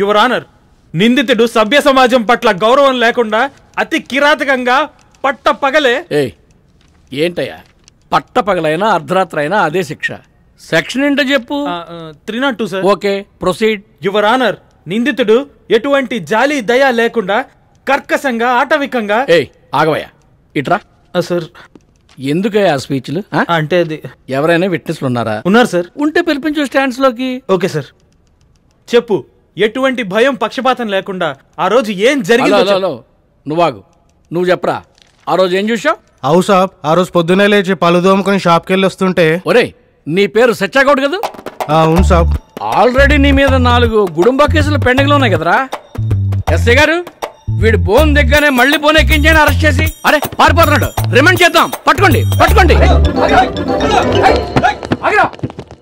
Your honour, నిందితుడు సభ్య సమాజం పట్ల గౌరవం లేకుండా అతి కిరాతకంగా పగలే. ఏంటయ్యా, పగలైనా అర్ధరాత్రి అయినా అదే శిక్ష. సెక్షన్ ఏంటో చెప్పు. 302 sir. Okay, proceed. Your honour, నిందితుడు ఎటువంటి జాలి దయ లేకుండా కర్కశంగా ఆటవికంగా. ఆగవయ్యా, ఇట్రా. సార్, ఎందుకయ్యా స్పీచ్లు? అంటే అది ఎవరైనా విట్నెస్లు ఉన్నారా? ఉన్నారు సార్. ఉంటే పిలిపించు స్టాండ్స్ లోకి. Okay sir. చెప్పు, ఎటువంటి భయం పక్షపాతం లేకుండా ఆ రోజు ఏం జరిగిందో. నువ్వాగు, నువ్వు చెప్పరా. ఆ రోజు ఏం చూసావు? అవు సాబ్, ఆ రోజు పొద్దునే లేచి పళ్ళు దోముకొని షాప్కి వెళ్ళి వస్తుంటే. ఒరే, నీ పేరు సచ్చాగౌడ్ కదా? అవును సాబ్. ఆల్రెడీ నీ మీద 4 గుడుంబ కేసులు పెండింగ్ లో ఉన్నాయి కదరా. ఎస్ఐ గారు, వీడు బోన్ దగ్గరనే మళ్ళీ బోన్ ఎక్కించాను అరెస్ట్ చేసి. అరే పారిపోతున్నాడు, రిమాండ్ చేద్దాం. పట్టుకోండి.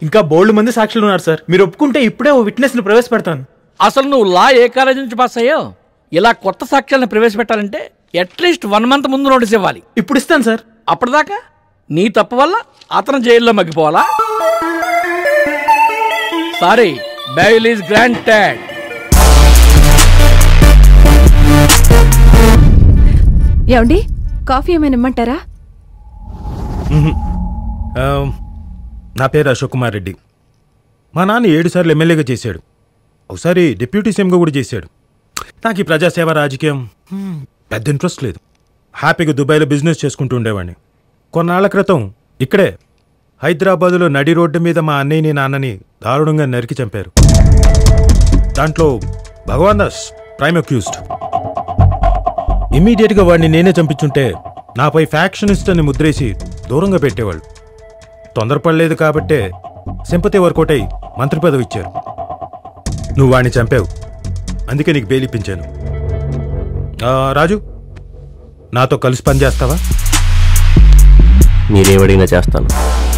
ఇంకా బోల్డ్ మంది సాక్షులు ఉన్నారు సార్. మీరు ఒప్పుకుంటే ఇప్పుడే ఓ విట్నెస్ ని ప్రవేశపెడతాను. అసలు నువ్వు లా ఏ కాలేజీ నుంచి పాస్ అయ్యావు? ఇలా కొత్త సాక్ష్యాలను ప్రవేశపెట్టాలంటే అట్లీస్ట్ 1 month ముందు నోటీస్ ఇవ్వాలి. ఇప్పుడు ఇస్తాను సార్. అప్పటిదాకా నీ తప్పు వల్ల అతను జైల్లో మగ్గిపోవాలా? Sorry, bail is granted. ఏమండి, కాఫీ ఏమైనా ఇమ్మంటారా? నా పేరు అశోక్ కుమార్ రెడ్డి. మా నాన్న 7 సార్లు ఎమ్మెల్యేగా చేశాడు. ఒకసారి డిప్యూటీ సీఎంగా కూడా చేశాడు. నాకు ఈ ప్రజాసేవ రాజకీయం పెద్ద ఇంట్రెస్ట్ లేదు. హ్యాపీగా దుబాయ్లో బిజినెస్ చేసుకుంటూ ఉండేవాడిని. కొన్నాళ్ల క్రితం ఇక్కడే హైదరాబాదులో నడి రోడ్డు మీద మా అన్నయ్యని నాన్నని దారుణంగా నరికి చంపారు. దాంట్లో భగవాన్ దాస్ ప్రైమ్ అక్యూజ్డ్. ఇమ్మీడియట్గా వాడిని నేనే చంపించుంటే నాపై ఫ్యాక్షనిస్ట్ అని ముద్రేసి దూరంగా పెట్టేవాళ్ళు. తొందరపడలేదు కాబట్టే సింపతి వర్కౌట్ అయి మంత్రి పదవి ఇచ్చారు. నువ్వు వాడిని చంపావు, అందుకే నీకు బెయిల్ ఇప్పించాను. రాజు, నాతో కలిసి పని చేస్తావా? మీరేమడిగినా చేస్తాను,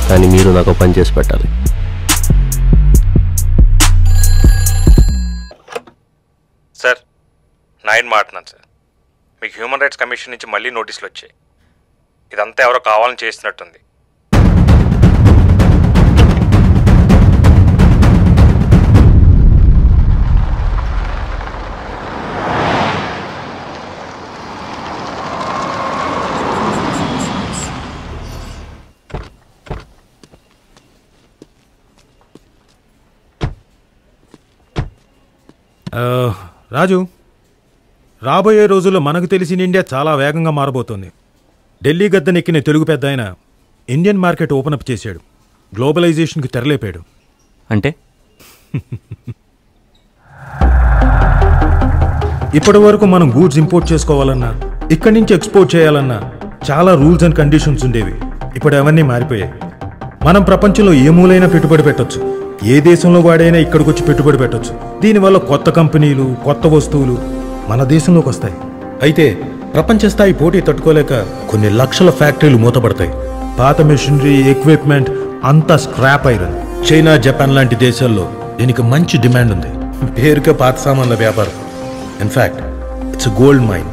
కానీ మీరు నాకు పని చేసి పెట్టాలి. సార్, నాయన్ మాట్లాడుతున్నాను సార్. మీకు హ్యూమన్ రైట్స్ కమిషన్ నుంచి మళ్ళీ నోటీసులు వచ్చాయి. ఇదంతా ఎవరో కావాలని చేసినట్టుంది. రాజు, రాబోయే రోజుల్లో మనకు తెలిసిన ఇండియా చాలా వేగంగా మారబోతోంది. ఢిల్లీ గద్దెనెక్కిన తెలుగు పెద్ద ఆయన ఇండియన్ మార్కెట్ ఓపెన్ అప్ చేశాడు. గ్లోబలైజేషన్కి తెరలేపాడు. అంటే ఇప్పటి వరకు మనం గూడ్స్ ఇంపోర్ట్ చేసుకోవాలన్నా, ఇక్కడి నుంచి ఎక్స్పోర్ట్ చేయాలన్నా చాలా రూల్స్ అండ్ కండిషన్స్ ఉండేవి. ఇప్పుడు అవన్నీ మారిపోయాయి. మనం ప్రపంచంలో ఏ మూలైనా పెట్టుబడి పెట్టొచ్చు. ఏ దేశంలో వాడైనా ఇక్కడికి వచ్చి పెట్టుబడి పెట్టొచ్చు. దీనివల్ల కొత్త కంపెనీలు, కొత్త వస్తువులు మన దేశంలోకి వస్తాయి. అయితే ప్రపంచ స్థాయి పోటీ తట్టుకోలేక కొన్ని లక్షల ఫ్యాక్టరీలు మూతపడతాయి. పాత మెషినరీ, ఎక్విప్మెంట్ అంతా స్క్రాప్ ఐరన్. చైనా, జపాన్ లాంటి దేశాల్లో దీనికి మంచి డిమాండ్ ఉంది. పేరుకే పాత సామాన్ల వ్యాపారం. In fact it's gold mine.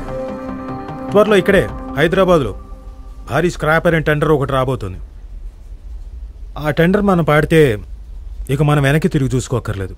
త్వరలో ఇక్కడే హైదరాబాద్లో భారీ స్క్రాప్ ఐరన్ టెండర్ ఒకటి రాబోతుంది. ఆ టెండర్ మనం పాడితే ఇక మనం వెనక్కి తిరిగి చూసుకోక్కర్లేదు.